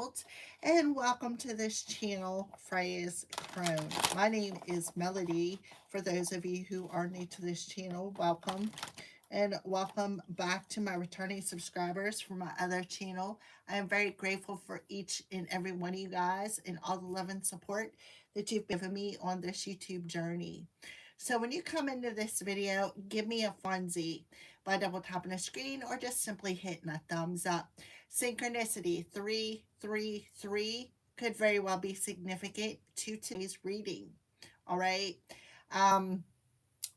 out, and welcome to this channel, Freya's Crone. My name is Melody. For those of you who are new to this channel, welcome. And welcome back to my returning subscribers from my other channel. I am very grateful for each and every one of you guys and all the love and support that you've given me on this YouTube journey. So when you come into this video, give me a funzie by double tapping the screen or just simply hitting a thumbs up. Synchronicity 333 could very well be significant to today's reading. All right. Um,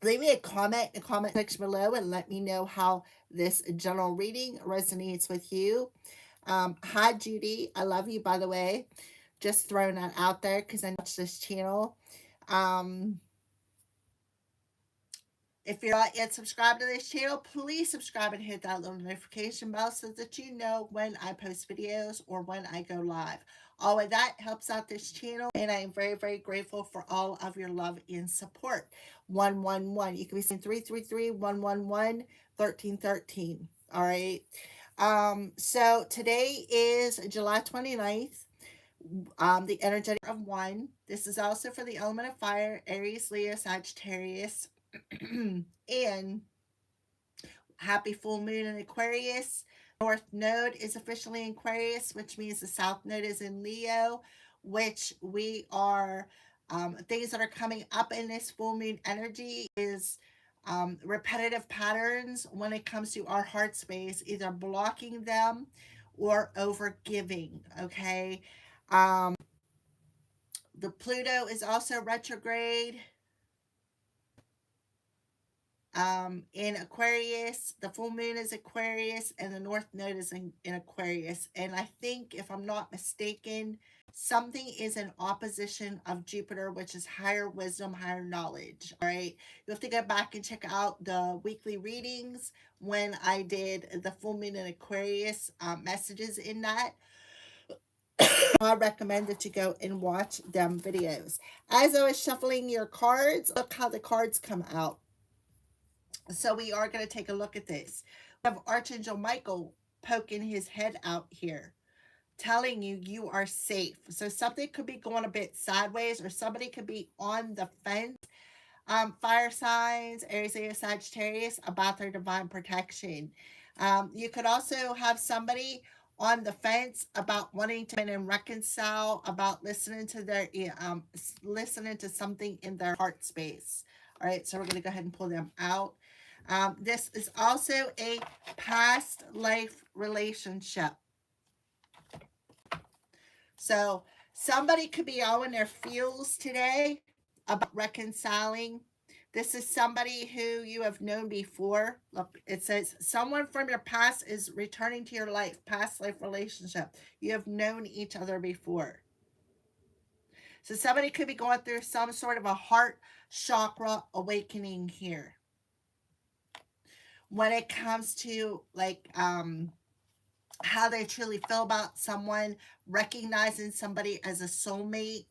Leave me a comment in the comment section below and let me know how this general reading resonates with you. Hi, Judy. I love you, by the way. Just throwing that out there because I watch this channel. If you're not yet subscribed to this channel, please subscribe and hit that little notification bell so that you know when I post videos or when I go live. All of that helps out this channel, and I am very, very grateful for all of your love and support. 111. You can be saying 333 111 1313. All right. So today is July 29th. The energetic of 1. This is also for the element of fire, Aries, Leo, Sagittarius, and happy full moon in Aquarius. North node is officially in Aquarius, which means the south node is in Leo, which we are things that are coming up in this full moon energy is repetitive patterns when it comes to our heart space, either blocking them or over giving. Okay. The Pluto is also retrograde in Aquarius. The full moon is Aquarius and the north node is in Aquarius. And I think, if I'm not mistaken, something is in opposition of Jupiter, which is higher wisdom, higher knowledge. All right. You have to go back and check out the weekly readings when I did the full moon in Aquarius messages in that. I recommend that you go and watch them videos. As I was shuffling your cards, look how the cards come out. So we are going to take a look at this. We have Archangel Michael poking his head out here, telling you you are safe. So something could be going a bit sideways, or somebody could be on the fence. Fire signs, Aries, Leo, Sagittarius, about their divine protection. You could also have somebody on the fence about wanting to and reconcile, about listening to their listening to something in their heart space. All right, so we're going to go ahead and pull them out. This is also a past life relationship. So somebody could be owing their feels today about reconciling. This is somebody who you have known before. Look, it says someone from your past is returning to your life, past life relationship. You have known each other before. So somebody could be going through some sort of a heart chakra awakening here. When it comes to like how they truly feel about someone, recognizing somebody as a soulmate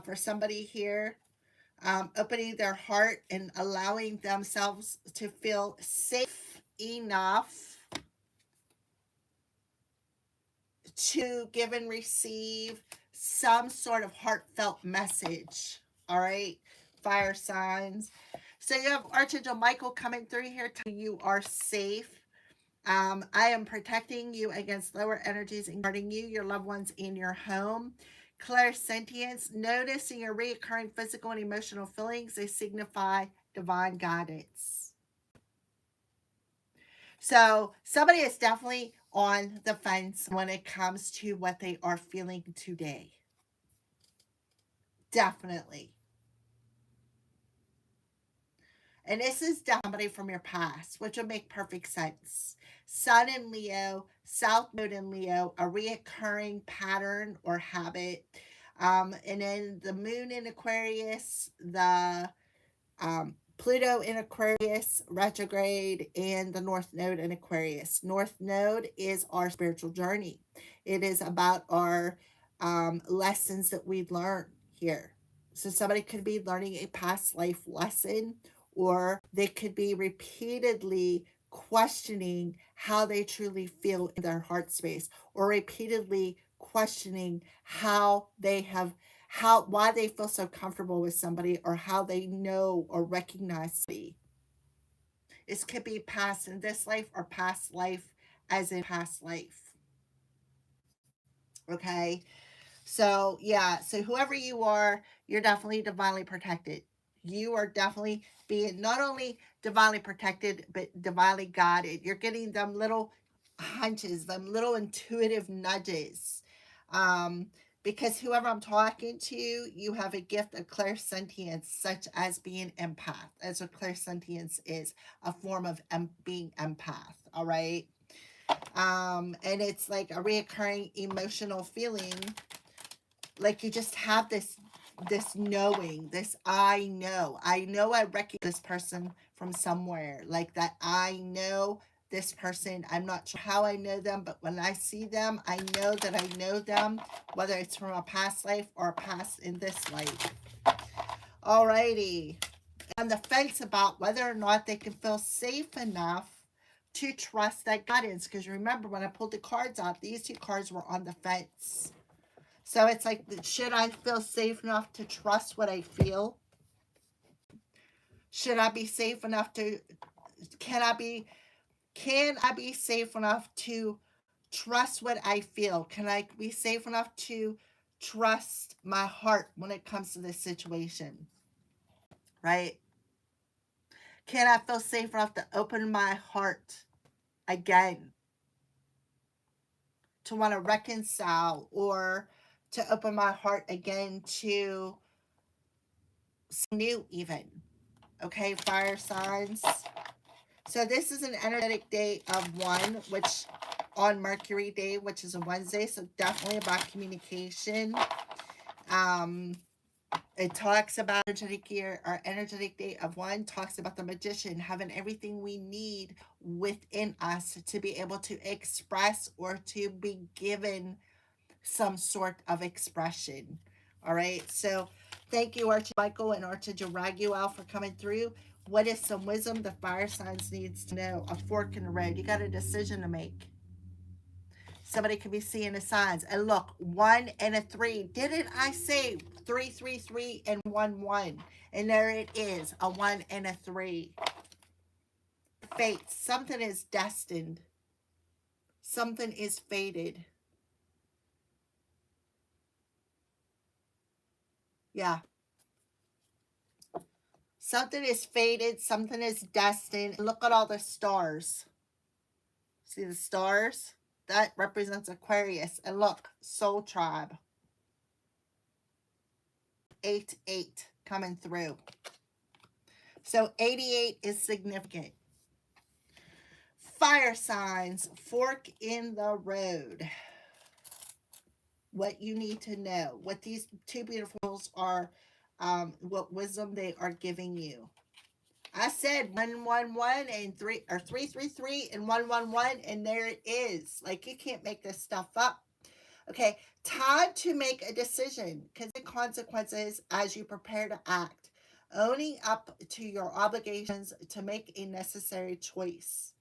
for somebody here. Opening their heart and allowing themselves to feel safe enough to give and receive some sort of heartfelt message. All right, fire signs. So you have Archangel Michael coming through here telling you are safe. I am protecting you against lower energies and guarding you, your loved ones, in your home. Clairsentience, noticing your reoccurring physical and emotional feelings. They signify divine guidance. So somebody is definitely on the fence when it comes to what they are feeling today. Definitely. And this is somebody from your past, which would make perfect sense. Sun in Leo, South Node in Leo, a reoccurring pattern or habit. And then the moon in Aquarius, the Pluto in Aquarius, retrograde, and the North Node in Aquarius. North Node is our spiritual journey. It is about our lessons that we learn here. So somebody could be learning a past life lesson, or they could be repeatedly questioning how they truly feel in their heart space, or repeatedly questioning why they feel so comfortable with somebody, or how they know or recognize somebody. It could be past in this life, or past life as in past life. Okay. So, yeah, so whoever you are, you're definitely divinely protected. You are definitely being not only divinely protected, but divinely guided. You're getting them little hunches, them little intuitive nudges. Um, because whoever I'm talking to, you have a gift of clairsentience, such as being empath. As what clairsentience is, a form of being empath. All right. And it's like a reoccurring emotional feeling, like you just have this knowing, this I know I recognize this person from somewhere, like that. I know this person. I'm not sure how I know them, but when I see them, I know that I know them, whether it's from a past life or a past in this life. Alrighty. On the fence about whether or not they can feel safe enough to trust that guidance, because remember, when I pulled the cards out, these two cards were on the fence. So it's like, should I feel safe enough to trust what I feel? Should I be safe enough to, can I be safe enough to trust what I feel? Can I be safe enough to trust my heart when it comes to this situation? Right? Can I feel safe enough to open my heart again, to want to reconcile, or to open my heart again to new even? Okay, fire signs. So this is an energetic day of 1, which on Mercury Day, which is a Wednesday, so definitely about communication. It talks about energetic year, our energetic day of 1 talks about the magician having everything we need within us to be able to express, or to be given some sort of expression. All right, so thank you, Archimichael and Archiraguel, for coming through. What is some wisdom the fire signs needs to know? A fork in the road. You got a decision to make. Somebody could be seeing the signs. And look, 1 and a 3. Didn't I say 3, 3, 3, and 1, 1? And there it is, a 1 and a 3. Fate. Something is destined. Something is fated. Yeah. Something is fated. Something is destined. Look at all the stars. See the stars? That represents Aquarius. And look, Soul Tribe. 8-8 coming through. So 88 is significant. Fire signs, fork in the road. What you need to know. What these two beautifuls are, what wisdom they are giving you. I said 111 and 3, or 333 and 111, and there it is. Like, you can't make this stuff up. Okay, time to make a decision, because the consequences as you prepare to act. Owning up to your obligations to make a necessary choice.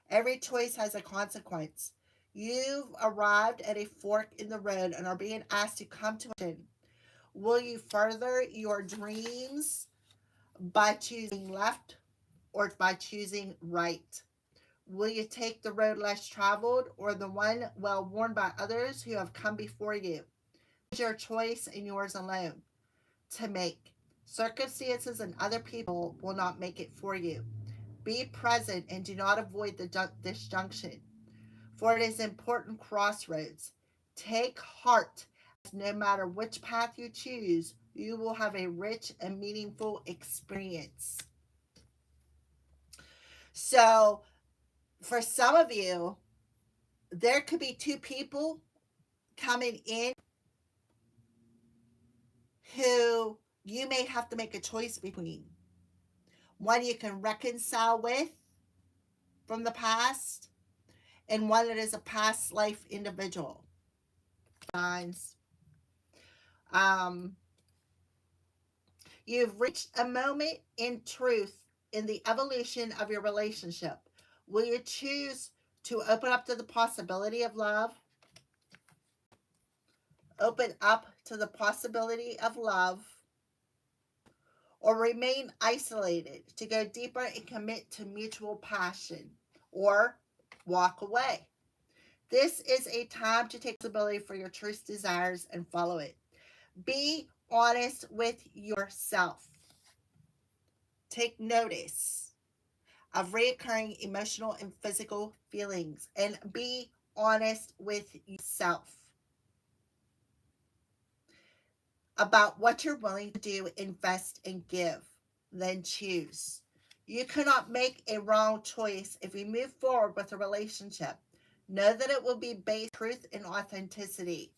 Every choice has a consequence. You've arrived at a fork in the road and are being asked to come to action. Will you further your dreams by choosing left, or by choosing right? Will you take the road less traveled, or the one well worn by others who have come before you? It's your choice, and yours alone, to make. Circumstances and other people will not make it for you. Be present and do not avoid this junction, for it is important crossroads. Take heart, as no matter which path you choose, you will have a rich and meaningful experience. So, for some of you, there could be 2 people coming in who you may have to make a choice between. One you can reconcile with from the past, and one that is a past life individual. Signs. You've reached a moment in truth in the evolution of your relationship. Will you choose to open up to the possibility of love? open up to the possibility of love, or remain isolated to go deeper and commit to mutual passion, or walk away. This is a time to take responsibility for your true desires and follow it. Be honest with yourself. Take notice of recurring emotional and physical feelings, and be honest with yourself about what you're willing to do, invest, and give. Then choose. You cannot make a wrong choice if you move forward with a relationship. Know that it will be based on truth and authenticity.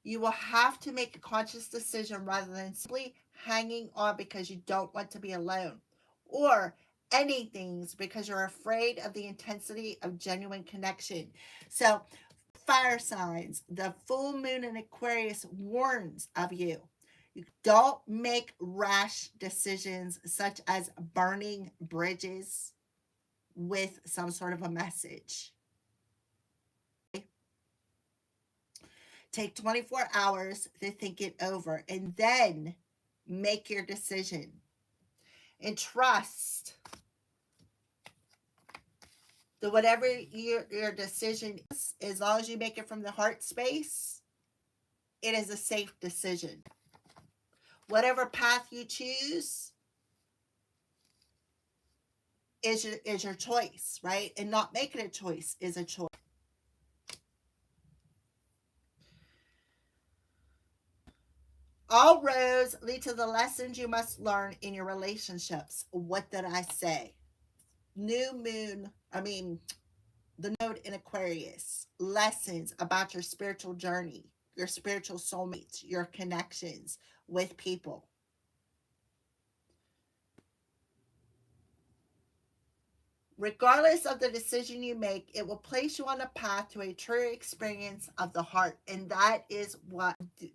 You will have to make a conscious decision rather than simply hanging on because you don't want to be alone, or anything because you're afraid of the intensity of genuine connection. So, fire signs, the full moon in Aquarius warns of you. You don't make rash decisions such as burning bridges with some sort of a message. Take 24 hours to think it over and then make your decision. And trust that whatever your decision is, as long as you make it from the heart space, it is a safe decision. Whatever path you choose is your choice, right? And not making a choice is a choice. All roads lead to the lessons you must learn in your relationships. What did I say? New moon, the node in Aquarius. Lessons about your spiritual journey, your spiritual soulmates, your connections with people. Regardless of the decision you make, it will place you on a path to a true experience of the heart. And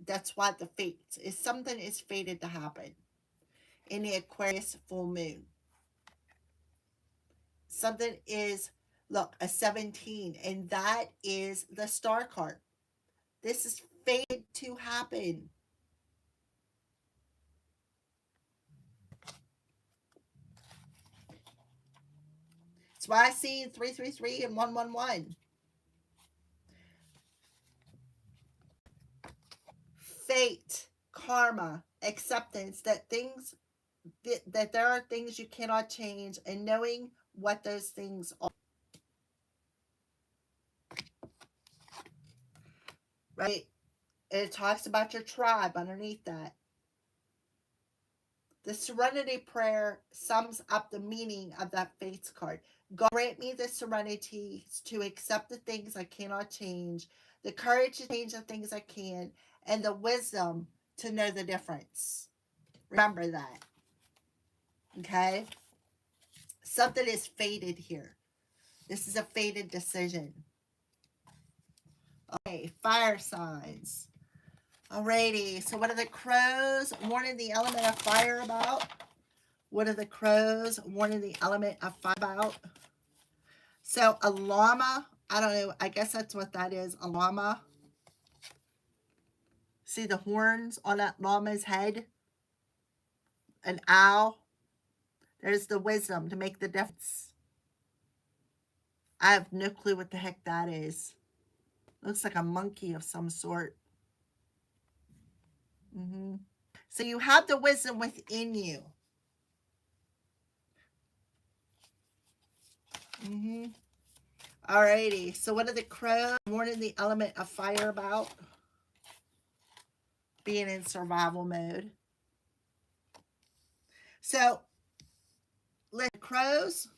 that's what the fate is. Something is fated to happen in the Aquarius full moon. Something is, look, a 17, and that is the star card. This is fated to happen. That's why I see 333 and 111. Fate, karma, acceptance that there are things you cannot change, and knowing what those things are. Right? It talks about your tribe underneath that. The Serenity Prayer sums up the meaning of that Fates card. God, grant me the serenity to accept the things I cannot change, the courage to change the things I can, and the wisdom to know the difference. Remember that. Okay? Something is fated here. This is a fated decision. Okay, fire signs. Alrighty, so what are the crows warning the element of fire about? What are the crows warning the element of fire about? So a llama, I don't know, I guess that's what that is, a llama. See the horns on that llama's head? An owl. There's the wisdom to make the difference. I have no clue what the heck that is. Looks like a monkey of some sort. So you have the wisdom within you. Alrighty, so what are the crows warning the element of fire about? Being in survival mode. So, crows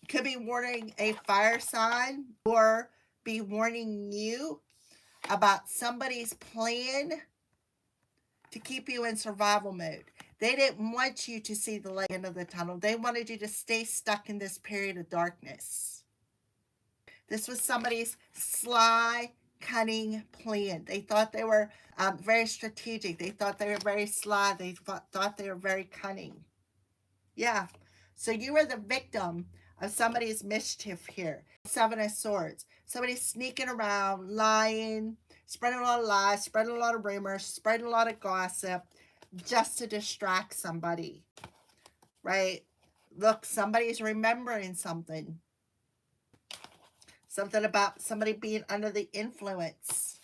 could be warning a fire sign or be warning you about somebody's plan to keep you in survival mode. They didn't want you to see the light end of the tunnel. They wanted you to stay stuck in this period of darkness. This was somebody's sly, cunning plan. They thought they were very strategic. They thought they were very sly. They thought they were very cunning. Yeah. So you were the victim of somebody's mischief here. Seven of Swords. Somebody sneaking around, lying, spreading a lot of lies, spreading a lot of rumors, spreading a lot of gossip just to distract somebody, right? Look, somebody's remembering something. Something about somebody being under the influence.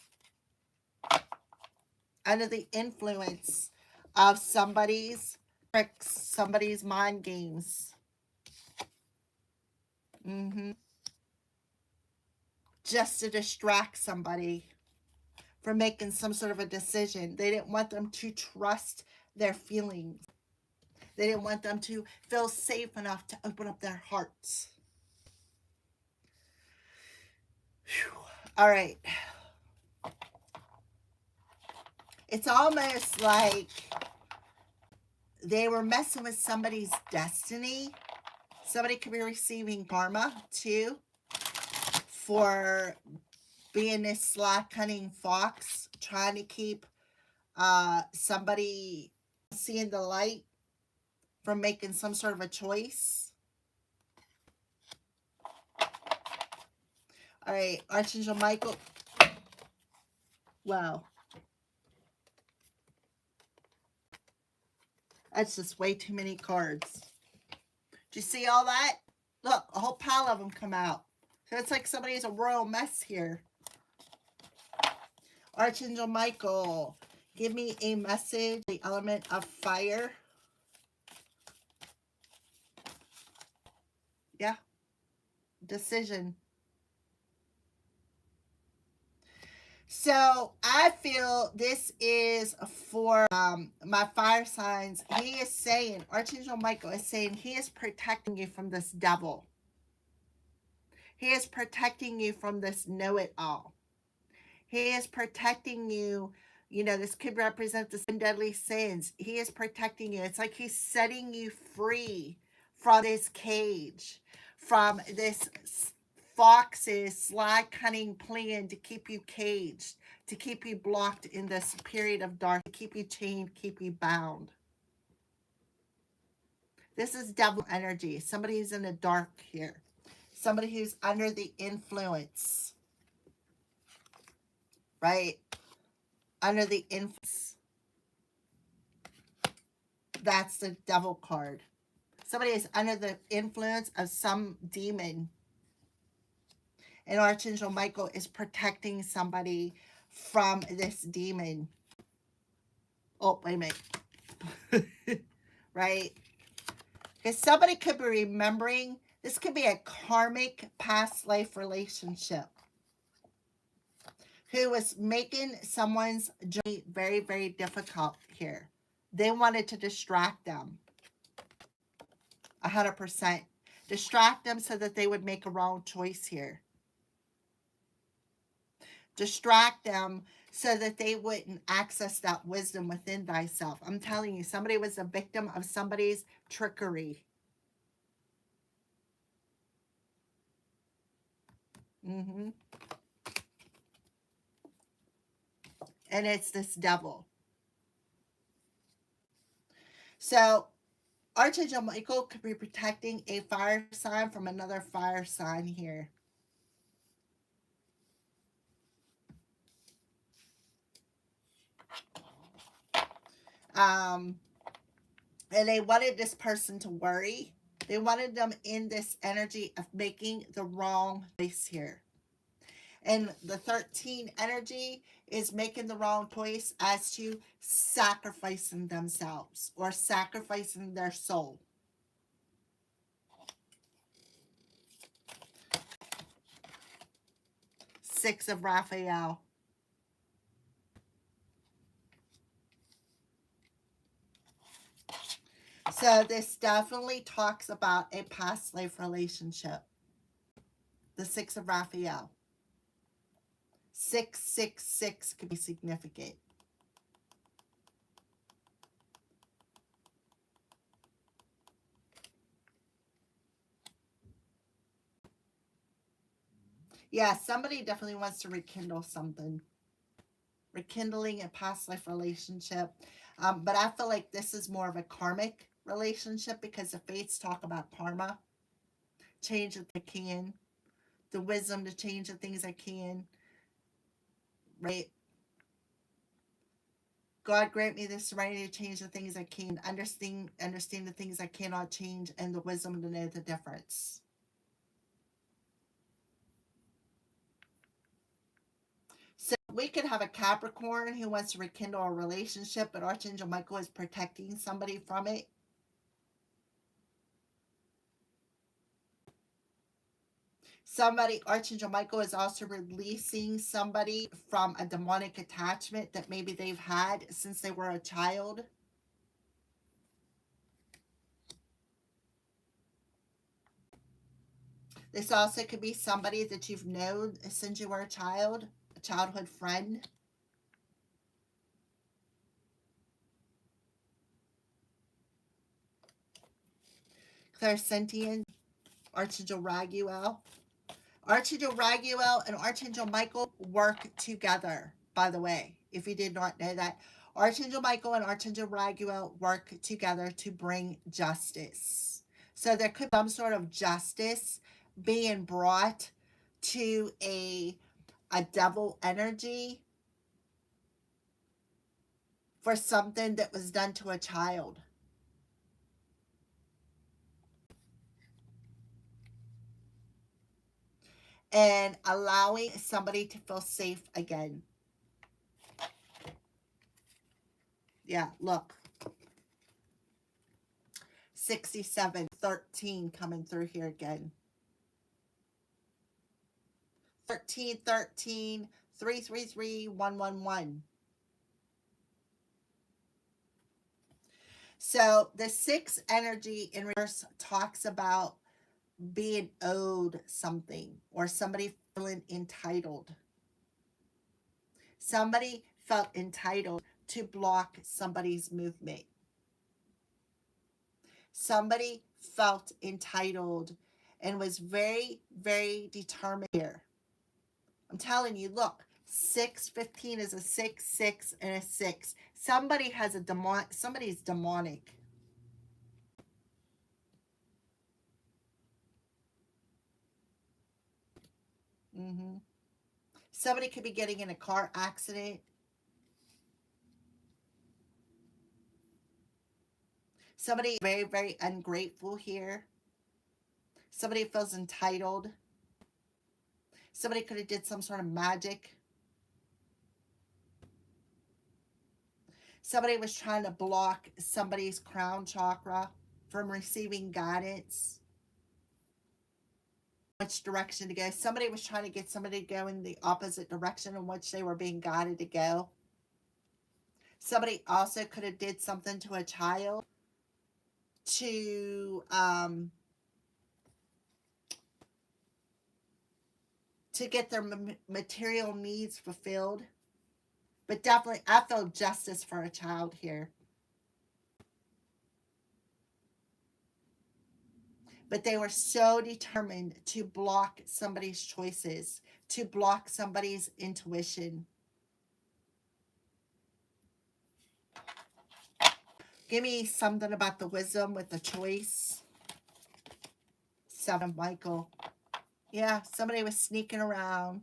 Under the influence of somebody's tricks, somebody's mind games. Just to distract somebody from making some sort of a decision. They didn't want them to trust their feelings. They didn't want them to feel safe enough to open up their hearts. Whew. All right. It's almost like they were messing with somebody's destiny. Somebody could be receiving karma too for being this sly, cunning fox, trying to keep somebody seeing the light from making some sort of a choice. All right, Archangel Michael. Wow. That's just way too many cards. Do you see all that? Look, a whole pile of them come out. So it's like somebody's a royal mess here. Archangel Michael, give me a message. The element of fire. Yeah. Decision. So I feel this is for my fire signs. He is saying, Archangel Michael is saying he is protecting you from this devil. He is protecting you from this know-it-all. He is protecting you. You know, this could represent the 7 deadly sins. He is protecting you. It's like he's setting you free from this cage, from this fox's sly, cunning plan to keep you caged, to keep you blocked in this period of dark, to keep you chained, keep you bound. This is devil energy. Somebody who's in the dark here. Somebody who's under the influence. Right? Under the influence. That's the devil card. Somebody is under the influence of some demon. And Archangel Michael is protecting somebody from this demon. Oh, wait a minute. Right? Because somebody could be remembering, this could be a karmic past life relationship who was making someone's journey very, very difficult here. They wanted to distract them. 100%. Distract them so that they would make a wrong choice here. Distract them so that they wouldn't access that wisdom within thyself. I'm telling you, somebody was a victim of somebody's trickery. And it's this devil. So Archangel Michael could be protecting a fire sign from another fire sign here. And they wanted this person to worry. They wanted them in this energy of making the wrong choice here. And the 13 energy is making the wrong choice as to sacrificing themselves or sacrificing their soul. Six of Raphael. So this definitely talks about a past life relationship. The Six of Raphael. 666 could be significant. Yeah, somebody definitely wants to rekindle something. Rekindling a past life relationship. But I feel like this is more of a karmic relationship because the fates talk about karma. Change what they can. The wisdom to change the things I can. Right? God grant me the serenity to change the things I can, understand the things I cannot change, and the wisdom to know the difference. So we could have a Capricorn who wants to rekindle a relationship, but Archangel Michael is protecting somebody from it. Archangel Michael is also releasing somebody from a demonic attachment that maybe they've had since they were a child. This also could be somebody that you've known since you were a child, a childhood friend. Clairsentient, Archangel Raguel. Archangel Raguel and Archangel Michael work together, by the way, if you did not know that. Archangel Michael and Archangel Raguel work together to bring justice. So there could be some sort of justice being brought to a devil energy for something that was done to a child. And allowing somebody to feel safe again. Yeah, look. 6713 coming through here again. 1313 333 111. So the 6 energy in reverse talks about being owed something or somebody feeling entitled. Somebody felt entitled to block somebody's movement. Somebody felt entitled and was very, very determined here. I'm telling you, look, 615 is a 6, 6, and a 6. Somebody has a somebody's demonic. Somebody could be getting in a car accident. Somebody very, very ungrateful here. Somebody feels entitled. Somebody could have did some sort of magic. Somebody was trying to block somebody's crown chakra from receiving guidance. Which direction to go. Somebody was trying to get somebody to go in the opposite direction in which they were being guided to go. Somebody also could have did something to a child to get their material needs fulfilled. But definitely, I feel justice for a child here. But they were so determined to block somebody's choices, to block somebody's intuition. Give me something about the wisdom with the choice. 7, Michael. Yeah, somebody was sneaking around.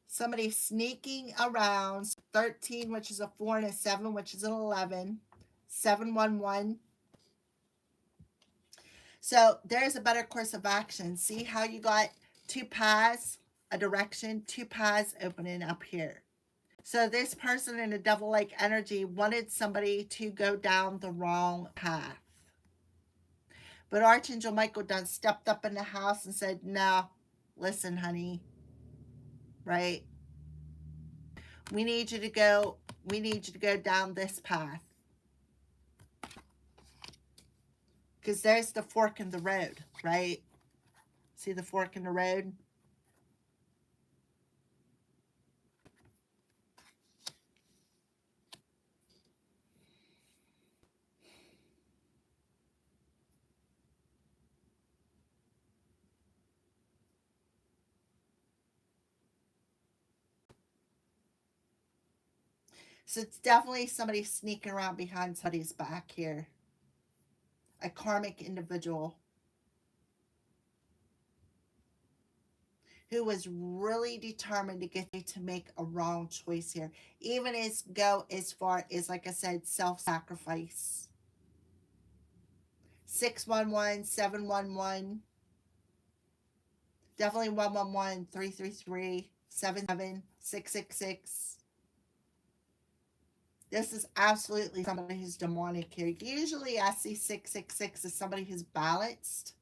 Somebody sneaking around. 13, which is a 4, and a 7, which is an 11. 711. So there's a better course of action. See how you got 2 paths, a direction, 2 paths opening up here. So this person in a devil-like energy wanted somebody to go down the wrong path. But Archangel Michael done stepped up in the house and said, no, listen, honey, right? We need you to go down this path. Because there's the fork in the road, right? See the fork in the road? So it's definitely somebody sneaking around behind somebody's back here. A karmic individual who was really determined to get you to make a wrong choice here. Even go as far as, like I said, self-sacrifice. 611, 711, definitely 111, 333, 77, 666. This is absolutely somebody who's demonic here. Usually I see 666 as somebody who's balanced,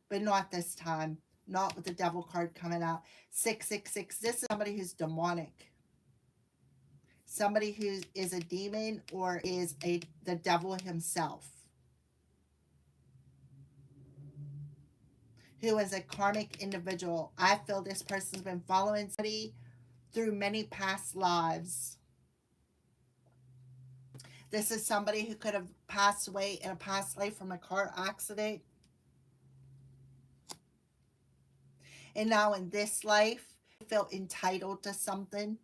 but not this time. Not with the devil card coming out. 666, this is somebody who's demonic. Somebody who is a demon or is the devil himself. Who is a karmic individual. I feel this person's been following somebody through many past lives. This is somebody who could have passed away in a past life from a car accident. And now in this life, feel entitled to something.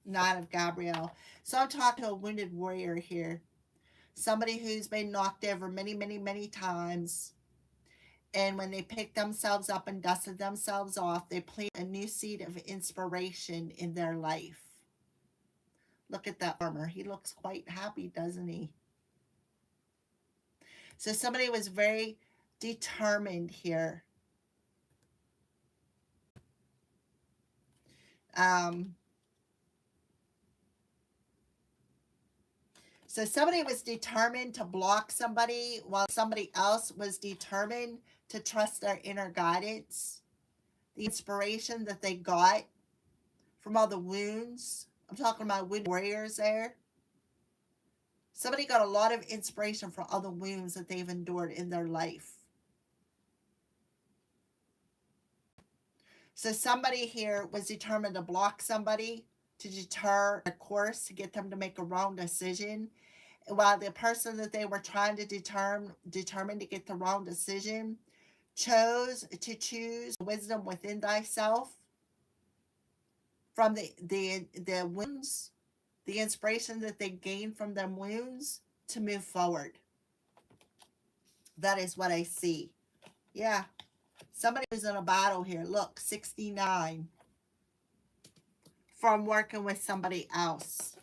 Nine of Gabriel. So I'm talking to a wounded warrior here. Somebody who's been knocked over many, many, many times. And when they pick themselves up and dusted themselves off, they plant a new seed of inspiration in their life. Look at that farmer. He looks quite happy, doesn't he? So somebody was very determined here. So somebody was determined to block somebody while somebody else was determined to trust their inner guidance. The inspiration that they got from all the wounds. I'm talking about wounded warriors there. Somebody got a lot of inspiration from all the wounds that they've endured in their life. So somebody here was determined to block somebody, to deter a course, to get them to make a wrong decision. While the person that they were trying to determine to get the wrong decision chose to choose wisdom within thyself from the wounds, the inspiration that they gained from them wounds to move forward. That is what I see. Yeah. Somebody was in a battle here. Look, 69. From working with somebody else.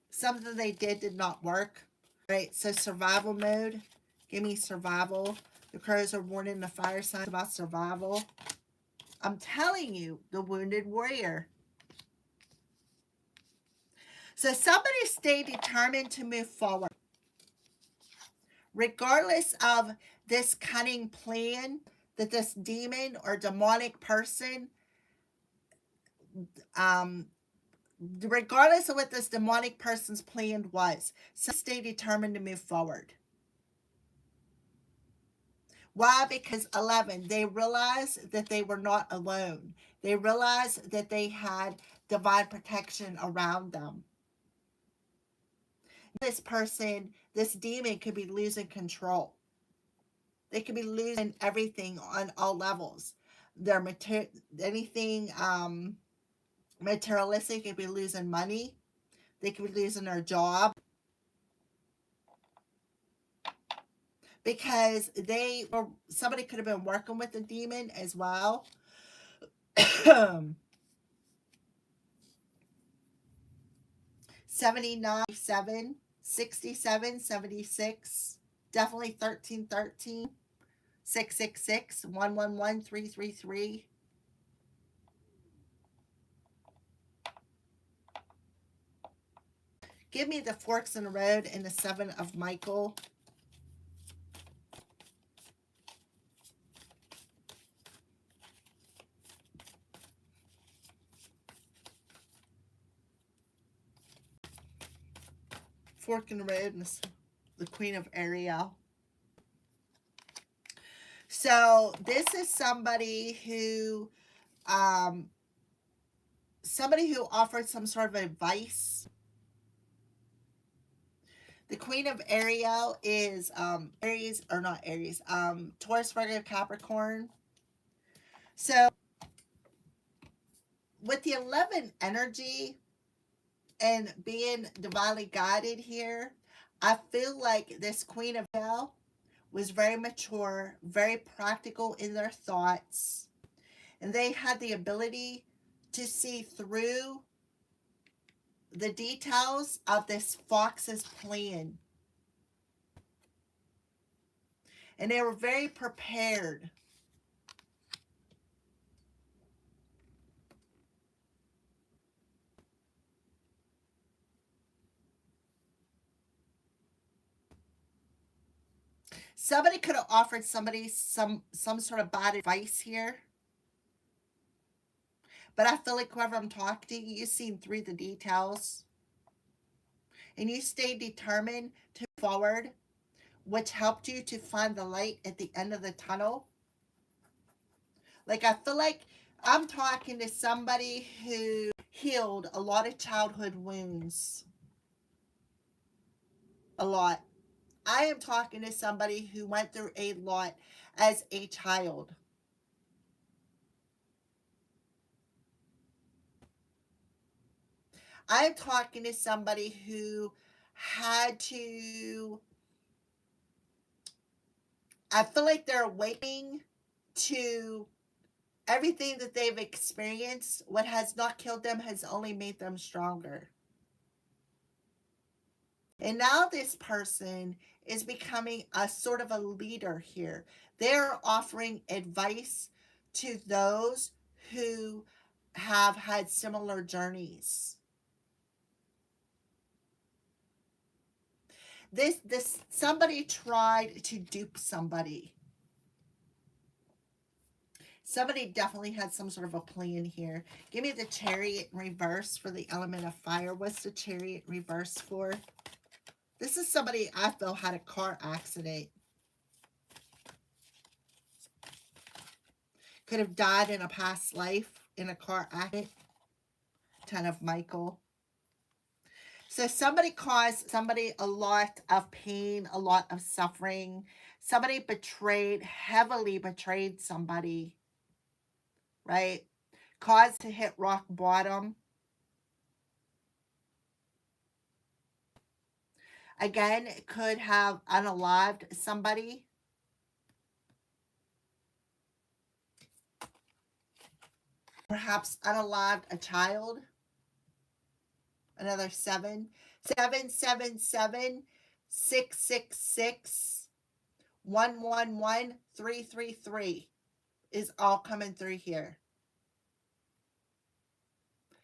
Something they did not work. Right, so survival mode. Give me survival. The crows are warning the fire signs about survival. I'm telling you, the wounded warrior. So somebody stay determined to move forward. Regardless of this cunning plan that this demon or demonic person, regardless of what this demonic person's plan was, so stay determined to move forward. Why? Because 11, they realized that they were not alone. They realized that they had divine protection around them. This person, this demon could be losing control. They could be losing everything on all levels. Their anything materialistic, could be losing money. They could be losing their job. Because somebody could have been working with the demon as well. 79, 67, 76, definitely 1313, 666, 111, 333. Give me the forks in the road and the 7 of Michael. Fork in the road and the Queen of Ariel. So this is somebody who offered some sort of advice. The Queen of Ariel is Taurus, Virgo, Capricorn. So with the 11 energy and being divinely guided here, I feel like this Queen of Ariel was very mature, very practical in their thoughts, and they had the ability to see through the details of this fox's plan. And they were very prepared. Somebody could have offered somebody some sort of bad advice here. But I feel like whoever I'm talking to, you've seen through the details. And you stayed determined to move forward, which helped you to find the light at the end of the tunnel. Like, I feel like I'm talking to somebody who healed a lot of childhood wounds. A lot. I am talking to somebody who went through a lot as a child. I am talking to somebody who had to, I feel like they're awakening to everything that they've experienced. What has not killed them has only made them stronger. And now this person is becoming a sort of a leader here. They're offering advice to those who have had similar journeys. This somebody tried to dupe somebody. Somebody definitely had some sort of a plan here. Give me the Chariot in reverse for the element of fire. What's the Chariot in reverse for? This is somebody I feel had a car accident. Could have died in a past life in a car accident. Ten of Michael. So somebody caused somebody a lot of pain, a lot of suffering. Somebody betrayed, heavily betrayed somebody, right? Caused to hit rock bottom. Again, it could have unalived somebody. Perhaps unalived a child. Another 7. 777 666 111 333 is all coming through here.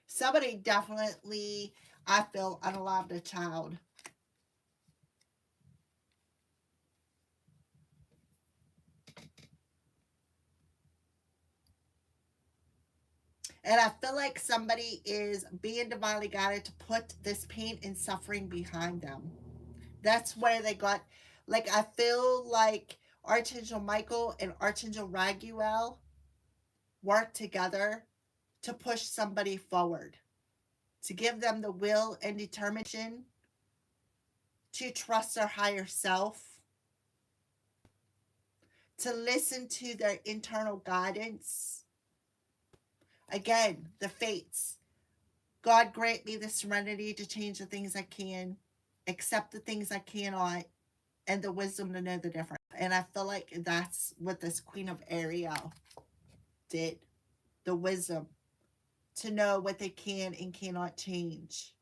Somebody definitely, I feel, unalived a child. And I feel like somebody is being divinely guided to put this pain and suffering behind them. That's where they got, like, I feel like Archangel Michael and Archangel Raguel work together to push somebody forward, to give them the will and determination to trust their higher self, to listen to their internal guidance. Again, the fates. God grant me the serenity to change the things I can, accept the things I cannot, and the wisdom to know the difference. And I feel like that's what this Queen of Ariel did. The wisdom to know what they can and cannot change.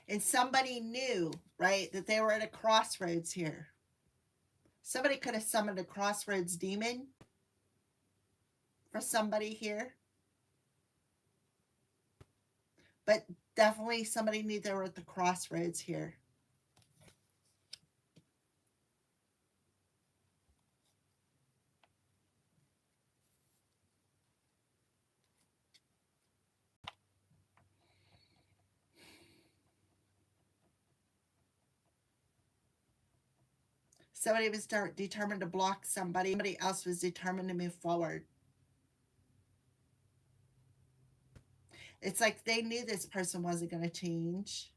And somebody knew, right, that they were at a crossroads here. Somebody could have summoned a crossroads demon for somebody here. But definitely somebody knew they were at the crossroads here. Somebody was determined to block somebody. Somebody else was determined to move forward. It's like they knew this person wasn't going to change.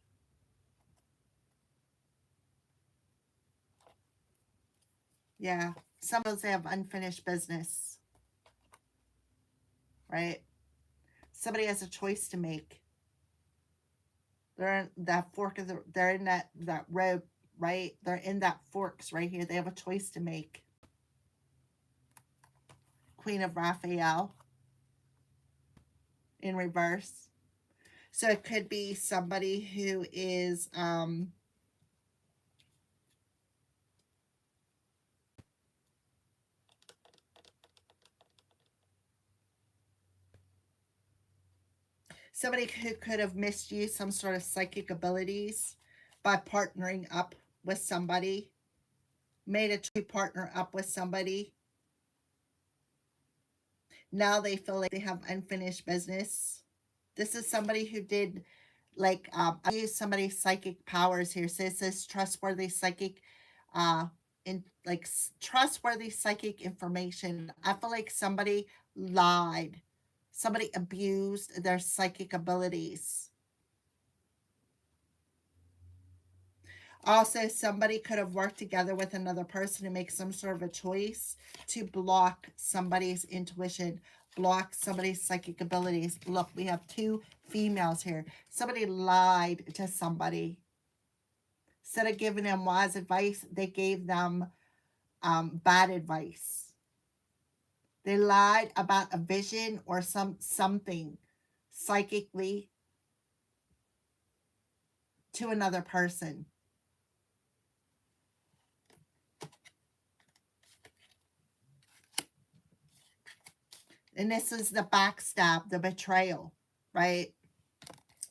Yeah. Some of those have unfinished business. Right? Somebody has a choice to make. They're in that fork of they're in that road, right? They're in that forks right here. They have a choice to make. Queen of Raphael in reverse. So it could be somebody who is somebody who could have misused some sort of psychic abilities by partnering up with somebody, made a true partner up with somebody. Now they feel like they have unfinished business. This is somebody who did like I use somebody's psychic powers here. So it says trustworthy psychic in like trustworthy psychic information. I feel like somebody lied. Somebody abused their psychic abilities. Also, somebody could have worked together with another person to make some sort of a choice to block somebody's intuition, block somebody's psychic abilities. Look, we have two females here. Somebody lied to somebody. Instead of giving them wise advice, they gave them bad advice. They lied about a vision or something psychically to another person. And this is the backstab, the betrayal, right?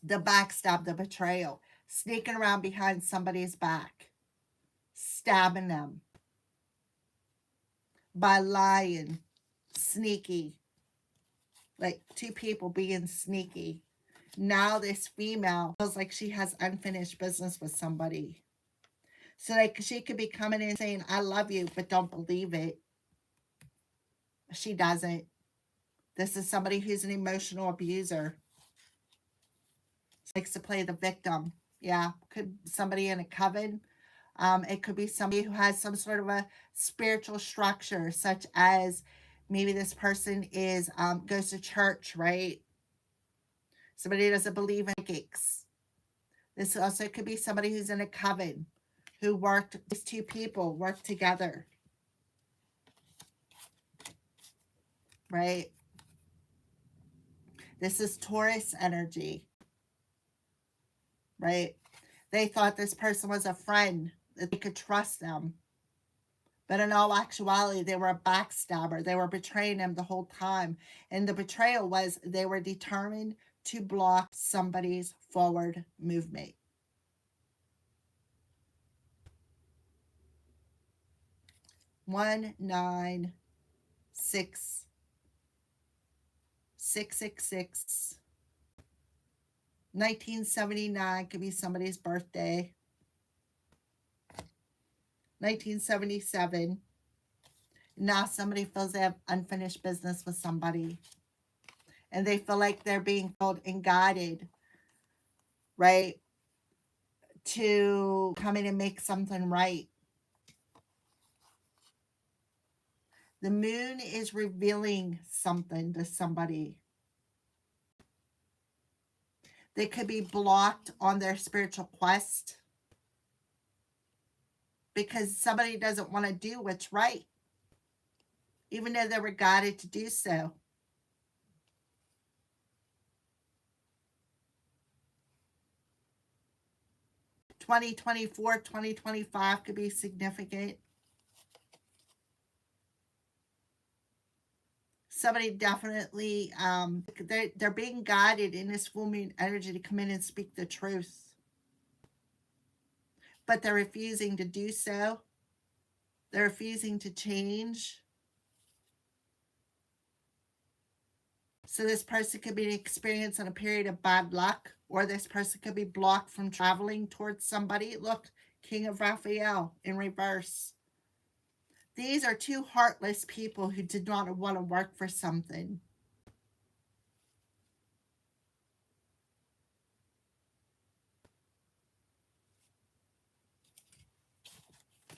The backstab, the betrayal. Sneaking around behind somebody's back, stabbing them by lying, sneaky, like two people being sneaky. Now this female feels like she has unfinished business with somebody. So like she could be coming in saying, I love you, but don't believe it. She doesn't. This is somebody who's an emotional abuser. Likes to play the victim. Yeah, could somebody in a coven. It could be somebody who has some sort of a spiritual structure, such as maybe this person is goes to church, right? Somebody doesn't believe in psychics. This also could be somebody who's in a coven, who worked. These two people work together, right? This is Taurus energy, right? They thought this person was a friend, that they could trust them. But in all actuality, they were a backstabber. They were betraying him the whole time. And the betrayal was they were determined to block somebody's forward movement. One, 9, 6, 666. 1979 could be somebody's birthday. 1977. Now somebody feels they have unfinished business with somebody. And they feel like they're being told and guided, right, to come in and make something right. The moon is revealing something to somebody. They could be blocked on their spiritual quest because somebody doesn't want to do what's right, even though they were guided to do so. (2024, 2025) could be significant. Somebody definitely, they're being guided in this full moon energy to come in and speak the truth. But they're refusing to do so. They're refusing to change. So this person could be experiencing a period of bad luck, or this person could be blocked from traveling towards somebody. Look, King of Raphael in reverse. These are two heartless people who did not want to work for something.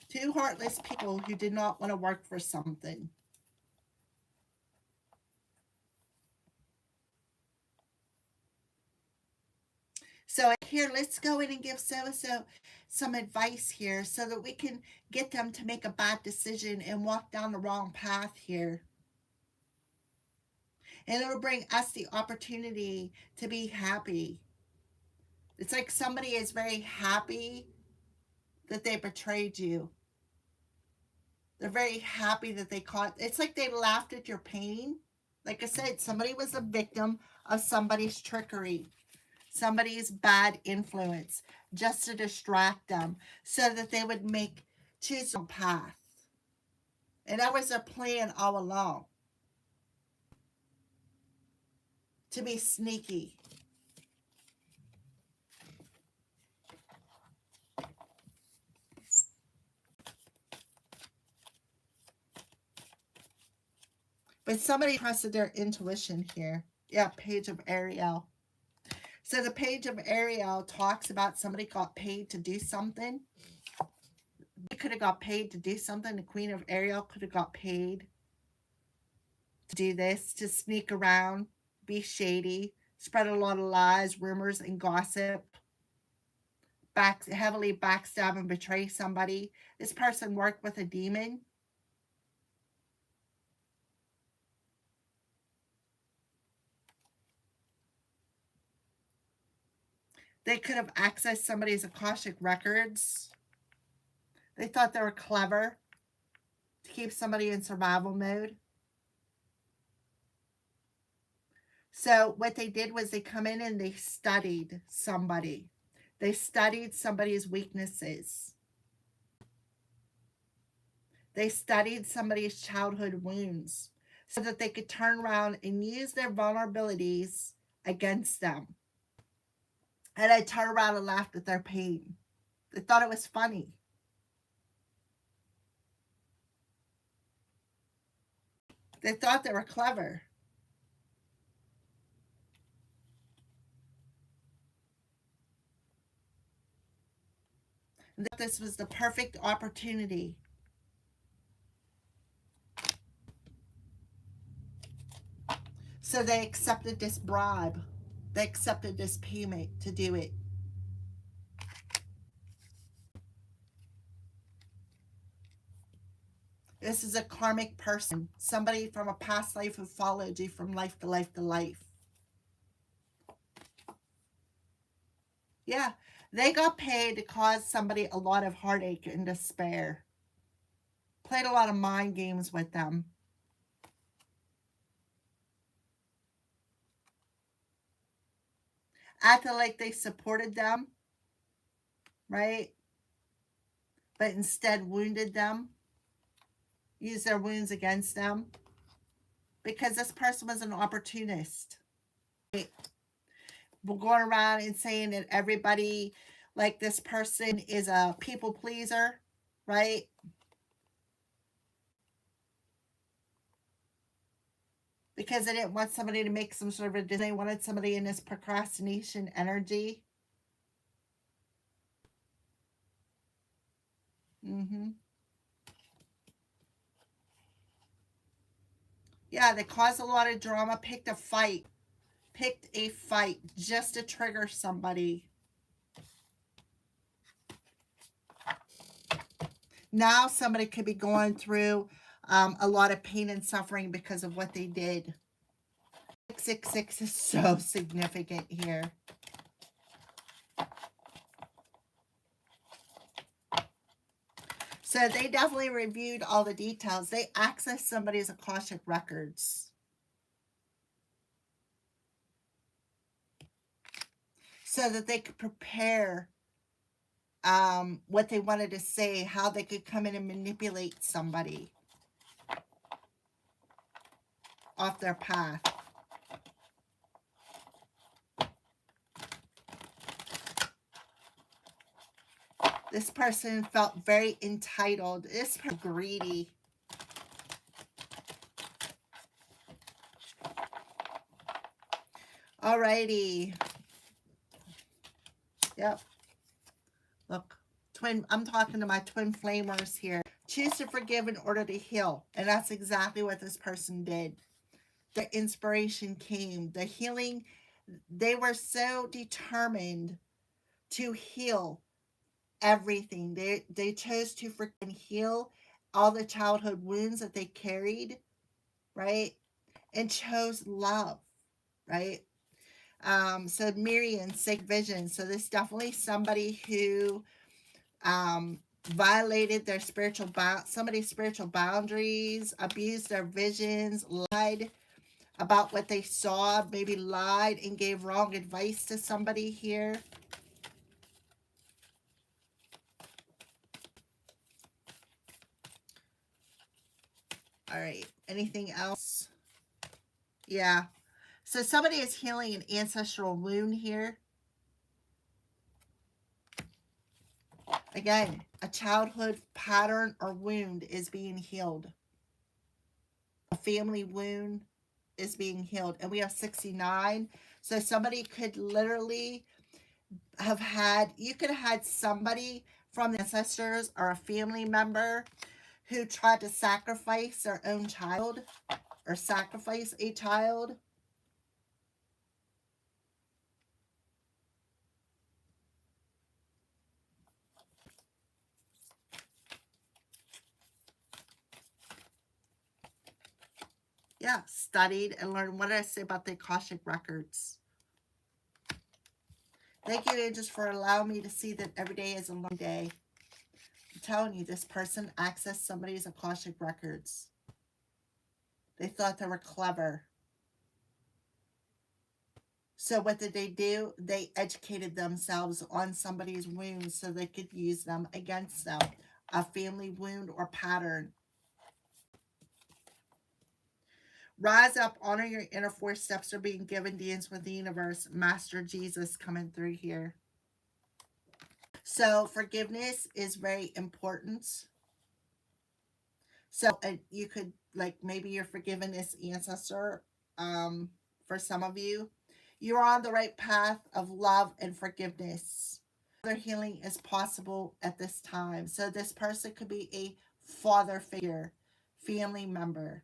Two heartless people who did not want to work for something. So here, let's go in and give so-and-so some advice here so that we can get them to make a bad decision and walk down the wrong path here. And it'll bring us the opportunity to be happy. It's like somebody is very happy that they betrayed you. They're very happy that they caught. It's like they laughed at your pain. Like I said, somebody was a victim of somebody's trickery, somebody's bad influence, just to distract them so that they would choose a path. And that was their plan all along, to be sneaky. But somebody trusted their intuition here. Yeah, Page of Ariel. So the Page of Ariel talks about somebody got paid to do something. They could have got paid to do something. The Queen of Ariel could have got paid to do this, to sneak around, be shady, spread a lot of lies, rumors, and gossip, heavily backstab and betray somebody. This person worked with a demon. They could have accessed somebody's Akashic records. They thought they were clever to keep somebody in survival mode. So what they did was they come in and they studied somebody. They studied somebody's weaknesses. They studied somebody's childhood wounds so that they could turn around and use their vulnerabilities against them. And I turned around and laughed at their pain. They thought it was funny. They thought they were clever. And that this was the perfect opportunity. So they accepted this bribe. They accepted this payment to do it. This is a karmic person, somebody from a past life who followed you from life to life to life. Yeah, they got paid to cause somebody a lot of heartache and despair. Played a lot of mind games with them. Acted like they supported them, right? But instead wounded them. Used their wounds against them. Because this person was an opportunist. Right? We're going around and saying that everybody, like this person, is a people pleaser, right? Because they didn't want somebody to make some sort of a decision. They wanted somebody in this procrastination energy. Yeah, they caused a lot of drama, picked a fight just to trigger somebody. Now somebody could be going through a lot of pain and suffering because of what they did. 666 is so significant here. So they definitely reviewed all the details. They accessed somebody's Akashic records. So that they could prepare what they wanted to say, how they could come in and manipulate somebody off their path. This person felt very entitled. This person greedy. Alrighty. Yep. Look, I'm talking to my twin flamers here. Choose to forgive in order to heal. And that's exactly what this person did. The inspiration came. The healing, they were so determined to heal everything. They chose to freaking heal all the childhood wounds that they carried, right? And chose love, right? So Miriam, sick vision. So this is definitely somebody who violated their somebody's spiritual boundaries, abused their visions, lied about what they saw, maybe lied and gave wrong advice to somebody here. All right, anything else? Yeah. So somebody is healing an ancestral wound here. Again, a childhood pattern or wound is being healed. A family wound is being healed. And we have 69. So somebody could literally have had, you could have had somebody from the ancestors or a family member who tried to sacrifice their own child or sacrifice a child. Yeah, studied and learned. What did I say about the Akashic records? Thank you, angels, for allowing me to see that every day is a long day. I'm telling you, this person accessed somebody's Akashic records. They thought they were clever. So what did they do? They educated themselves on somebody's wounds so they could use them against them. A family wound or pattern. Rise up, honor your inner four steps are being given, dance with the universe. Master Jesus coming through here. So forgiveness is very important. So you could, like, maybe you're forgiven this ancestor. For some of you, you're on the right path of love and forgiveness. Other healing is possible at this time. So this person could be a father figure, family member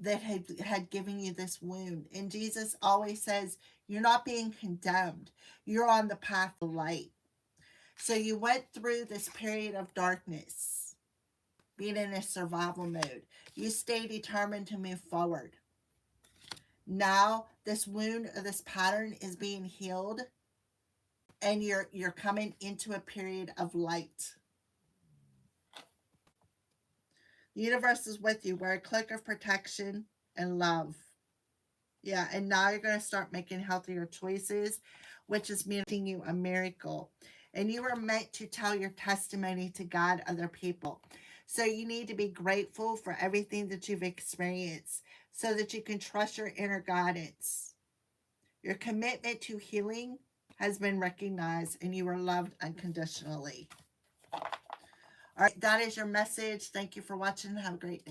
that had given you this wound. And Jesus always says, you're not being condemned. You're on the path of light. So you went through this period of darkness, being in a survival mode. You stay determined to move forward. Now this wound or this pattern is being healed, and you're coming into a period of light. The universe is with you. We're a click of protection and love. Yeah, and now you're going to start making healthier choices, which is making you a miracle. And you are meant to tell your testimony to God, other people. So you need to be grateful for everything that you've experienced so that you can trust your inner guidance. Your commitment to healing has been recognized and you are loved unconditionally. All right, that is your message. Thank you for watching. Have a great day.